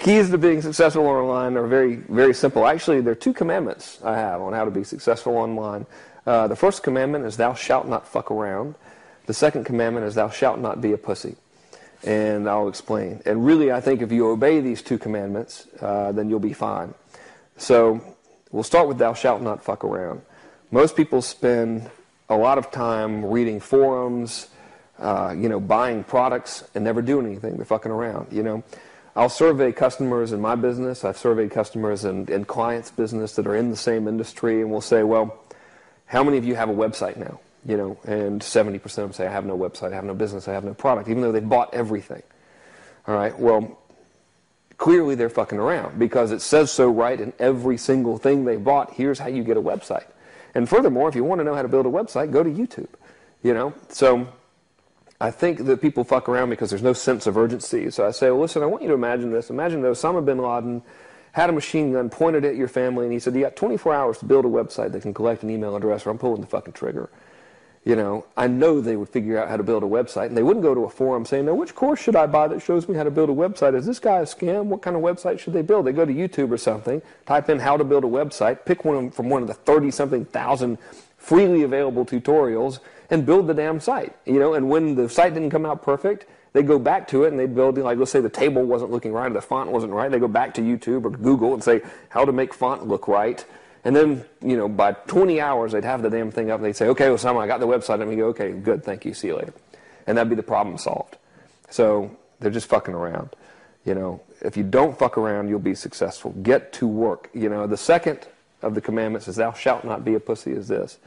keys to being successful online are very, very simple. Actually, there are 2 commandments I have on how to be successful online. The first commandment is thou shalt not fuck around. The second commandment is thou shalt not be a pussy. And I'll explain. And really, I think if you obey these 2 commandments, then you'll be fine. So we'll start with thou shalt not fuck around. Most people spend a lot of time reading forums, buying products and never doing anything. They're fucking around, I'll survey customers in my business. I've surveyed customers in clients' business that are in the same industry, and we'll say, well, how many of you have a website now? And 70% of them say, I have no website, I have no business, I have no product, even though they bought everything. All right, well, clearly they're fucking around because it says so right in every single thing they bought. Here's how you get a website. And furthermore, if you want to know how to build a website, go to YouTube. So I think that people fuck around because there's no sense of urgency. So I say, well, listen, I want you to imagine this. Imagine that Osama bin Laden had a machine gun pointed at your family, and he said, you got 24 hours to build a website that can collect an email address, or I'm pulling the fucking trigger. I know they would figure out how to build a website, and they wouldn't go to a forum saying, now, which course should I buy that shows me how to build a website? Is this guy a scam? What kind of website should they build? They go to YouTube or something, type in how to build a website, pick one from one of the 30-something thousand freely available tutorials, and build the damn site. And when the site didn't come out perfect, they go back to it and they'd build, like, let's say the table wasn't looking right or the font wasn't right. They go back to YouTube or Google and say how to make font look right. And then, by 20 hours, they'd have the damn thing up and they'd say, okay, Osama, I got the website. And we go, okay, good, thank you, see you later. And that'd be the problem solved. So they're just fucking around. If you don't fuck around, you'll be successful. Get to work. The second of the commandments is thou shalt not be a pussy is this.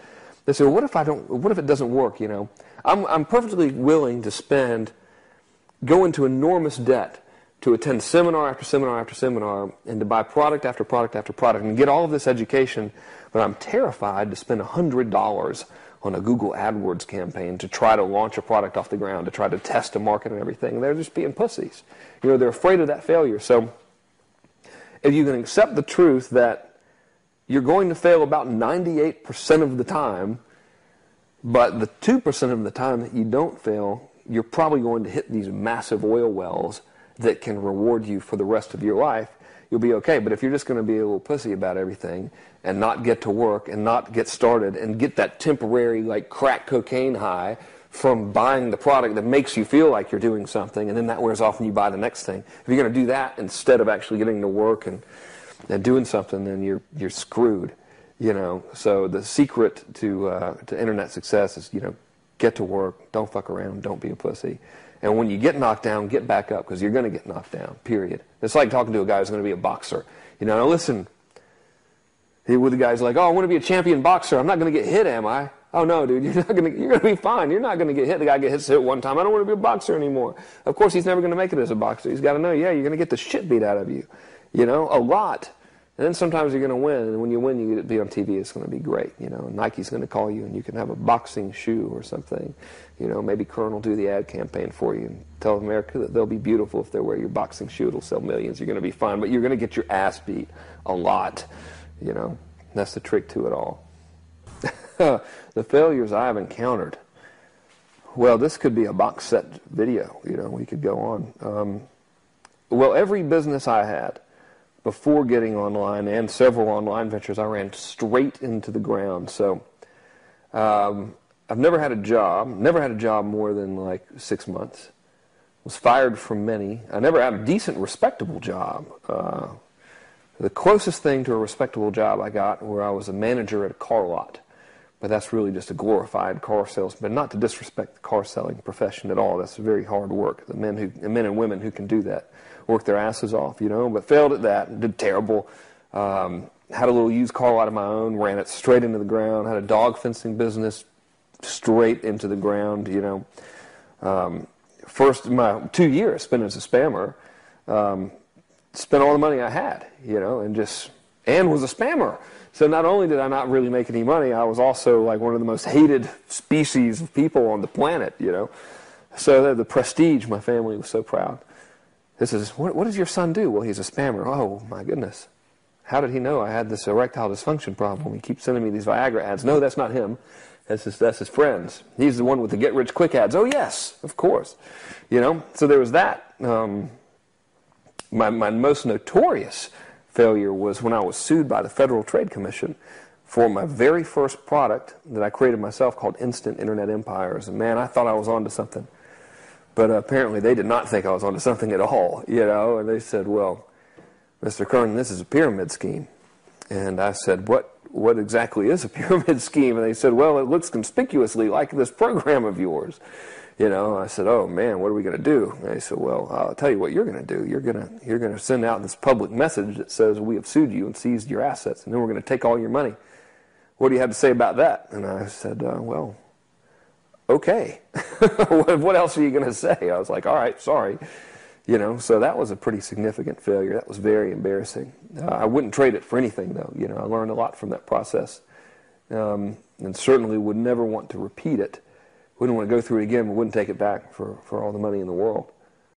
They say, well, what if it doesn't work, I'm perfectly willing to go into enormous debt to attend seminar after seminar after seminar and to buy product after product after product and get all of this education, but I'm terrified to spend $100 on a Google AdWords campaign to try to launch a product off the ground, to try to test a market and everything. They're just being pussies. They're afraid of that failure. So if you can accept the truth that you're going to fail about 98% of the time, but the 2% of the time that you don't fail, you're probably going to hit these massive oil wells that can reward you for the rest of your life, you'll be okay. But if you're just going to be a little pussy about everything and not get to work and not get started and get that temporary, like, crack cocaine high from buying the product that makes you feel like you're doing something, and then that wears off and you buy the next thing, if you're going to do that instead of actually getting to work and doing something, then you're screwed. So the secret to internet success is, get to work, don't fuck around, don't be a pussy. And when you get knocked down, get back up, because you're going to get knocked down, period. It's like talking to a guy who's going to be a boxer. Now listen, with the guy's like, oh, I want to be a champion boxer. I'm not going to get hit, am I? Oh, no, dude, you're going to be fine. You're not going to get hit. The guy gets hit one time. I don't want to be a boxer anymore. Of course, he's never going to make it as a boxer. He's got to know, yeah, you're going to get the shit beat out of you, a lot. And then sometimes you're going to win, and when you win, you get to be on TV. It's going to be great. Nike's going to call you, and you can have a boxing shoe or something. Maybe Kern will do the ad campaign for you and tell America that they'll be beautiful if they wear your boxing shoe. It'll sell millions. You're going to be fine, but you're going to get your ass beat a lot. That's the trick to it all. The failures I have encountered. Well, this could be a box set video. We could go on. Well, every business I had before getting online and several online ventures, I ran straight into the ground. So I've never had a job more than like 6 months. Was fired from many. I never had a decent, respectable job. The closest thing to a respectable job I got where I was a manager at a car lot. But that's really just a glorified car salesman. Not to disrespect the car selling profession at all. That's very hard work. The men and women who can do that work their asses off, but failed at that, did terrible. Had a little used car lot of my own, ran it straight into the ground. Had a dog fencing business, straight into the ground, First, my 2 years spent as a spammer, spent all the money I had, and was a spammer. So not only did I not really make any money, I was also like one of the most hated species of people on the planet, So the prestige, my family was so proud. This is, what does your son do? Well, he's a spammer. Oh, my goodness. How did he know I had this erectile dysfunction problem? He keeps sending me these Viagra ads. No, that's not him. That's his friends. He's the one with the get-rich-quick ads. Oh, yes, of course. So there was that. My most notorious failure was when I was sued by the Federal Trade Commission for my very first product that I created myself called Instant Internet Empires. And man, I thought I was onto something. But apparently they did not think I was onto something at all, you know. And they said, well, Mr. Kern, this is a pyramid scheme. And I said, what exactly is a pyramid scheme? And they said, well, it looks conspicuously like this program of yours. You know, I said, oh man, what are we going to do? And they said, well, I'll tell you what you're going to do. You're going to send out this public message that says we have sued you and seized your assets, and then we're going to take all your money. What do you have to say about that? And I said, well, okay. What else are you going to say? I was like, all right, sorry. You know, so that was a pretty significant failure. That was very embarrassing. I wouldn't trade it for anything, though. You know, I learned a lot from that process, and certainly would never want to repeat it. Wouldn't want to go through it again, but wouldn't take it back for all the money in the world.